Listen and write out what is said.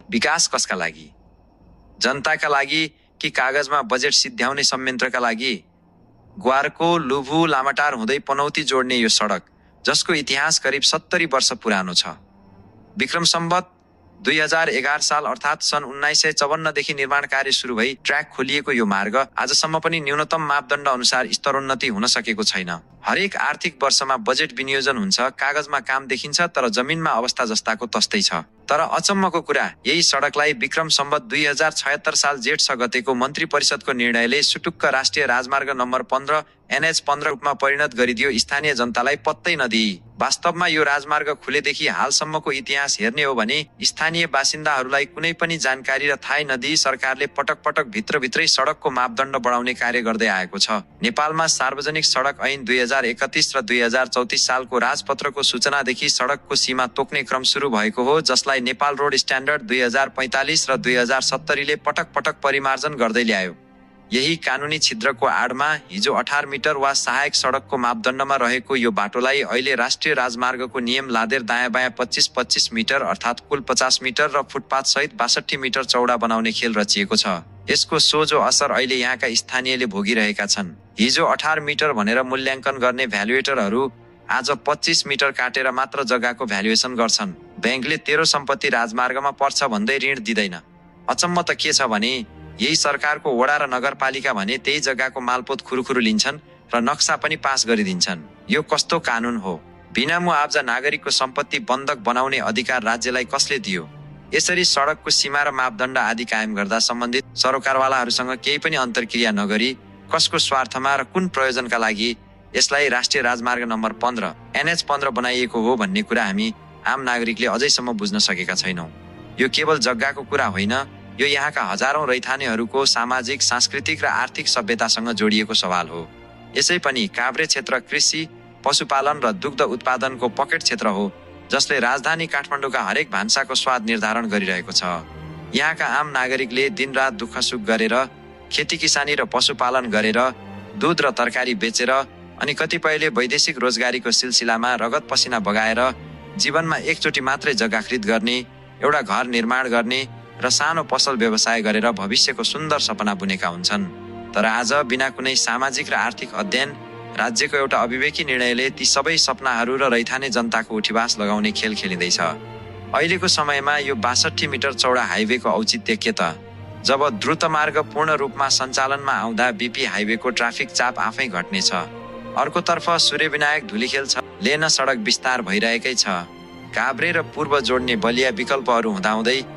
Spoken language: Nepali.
विकास कसका लागि? जनताका लागि कि कागजमा बजेट सिद्ध्याउने संयन्त्रका लागि? ग्वारको लुभु लामाटार हुँदै पनौती जोड्ने यो सडक, जसको इतिहास करिब 70 वर्ष पुरानो छ। विक्रम सम्वत 2011 साल अर्थात् सन् 1954 देखि निर्माण कार्य सुरु भई ट्र्याक खोलिएको यो मार्ग आजसम्म पनि न्यूनतम मापदण्ड अनुसार स्तरोन्नति हुन सकेको छैन। हरेक आर्थिक वर्षमा बजेट विनियोजन हुन्छ, कागजमा काम देखिन्छ, तर जमिनमा अवस्था जस्ताको तस्तै छ। तर अचम्मको कुरा, यही सडकलाई विक्रम सम्वत 2076 साल जेठ 6 गतेको मन्त्री परिषदको निर्णयले सुटुक्क राष्ट्रिय राजमार्ग नम्बर 15 NH 15 रूपमा परिणत गरिदियो, स्थानीय जनतालाई पत्तै नदिई। वास्तवमा यो राजमार्ग खुलेदेखि हालसम्मको इतिहास हेर्ने हो भने स्थानीय बासिन्दाहरूलाई कुनै पनि जानकारी र थाहै नदिई सरकारले पटक पटक भित्रभित्रै सडकको मापदण्ड बढाउने कार्य गर्दै आएको छ। नेपालमा सार्वजनिक सडक ऐन 2031 र 2034 सालको राजपत्रको सूचनादेखि सडकको सीमा तोक्ने क्रम सुरु भएको हो, जसलाई नेपाल रोड स्ट्यान्डर्ड 2045 र 2070 ले पटक पटक परिमार्जन गर्दै ल्यायो। यही कानुनी छिद्रको आडमा हिजो 18 मिटर वा सहायक सडकको मापदण्डमा रहेको यो बाटोलाई अहिले राष्ट्रिय राजमार्गको नियम लादेर दायाँ बायाँ 25-25 मिटर अर्थात् कुल 50 मिटर र फुटपाथ सहित 62 मिटर चौडा बनाउने खेल रचिएको छ। यसको सोझो असर अहिले यहाँका स्थानीयले भोगिरहेका छन्। हिजो 18 मिटर भनेर मूल्याङ्कन गर्ने भ्यालुएटरहरू आज 25 मिटर काटेर मात्र जग्गाको भ्यालुएसन गर्छन्। ब्याङ्कले तेरो सम्पत्ति राजमार्गमा पर्छ भन्दै ऋण दिँदैन। अचम्म त के छ भने यही सरकारको वडा र नगरपालिका भने त्यही जग्गाको मालपोत खुरुखुरु लिन्छन् र नक्सा पनि पास गरिदिन्छन्। यो कस्तो कानुन हो? बिना मुआब्जा नागरिकको सम्पत्ति बन्धक बनाउने अधिकार राज्यलाई कसले दियो? यसरी सडकको सीमा र मापदण्ड आदि कायम गर्दा सम्बन्धित सरोकारवालाहरूसँग केही पनि अन्तर्क्रिया नगरी कसको स्वार्थमा र कुन प्रयोजनका लागि यसलाई राष्ट्रिय राजमार्ग नम्बर 15 NH 15 बनाइएको हो भन्ने कुरा हामी आम नागरिकले अझैसम्म बुझ्न सकेका छैनौँ। यो केवल जग्गाको कुरा होइन, यो यहाँका हजारौं रैथानेहरूको सामाजिक, सांस्कृतिक र आर्थिक सभ्यतासँग जोडिएको सवाल हो। यसै पनि काभ्रे क्षेत्र कृषि, पशुपालन र दुग्ध उत्पादनको पकेट क्षेत्र हो, जसले राजधानी काठमाडौँका हरेक भान्साको स्वाद निर्धारण गरिरहेको छ। यहाँका आम नागरिकले दिनरात दुःख सुख गरेर, खेती किसानी र पशुपालन गरेर, दुध र तरकारी बेचेर अनि कतिपयले वैदेशिक रोजगारीको सिलसिलामा रगत पसिना बगाएर जीवनमा एकचोटि मात्रै जग्गा खरिद गर्ने, एउटा घर निर्माण गर्ने र सानो पसल व्यवसाय गरेर भविष्यको सुन्दर सपना बुनेका हुन्छन्। तर आज बिना कुनै सामाजिक र आर्थिक अध्ययन राज्यको एउटा अविवेकी निर्णयले ती सबै सपनाहरू र रैथाने जनताको उठिवास लगाउने खेल खेलिँदैछ। अहिलेको समयमा यो 62 मिटर चौडा हाइवेको औचित्य के त? जब द्रुत मार्ग पूर्ण रूपमा सञ्चालनमा आउँदा BP हाइवेको ट्राफिक चाप आफै घट्नेछ। अर्कोतर्फ सूर्यविनायक धुलीखेल छ, लेन सडक विस्तार भइरहेकै छ। काभ्रे र पूर्व जोड्ने बलिया विकल्पहरू हुँदाहुँदै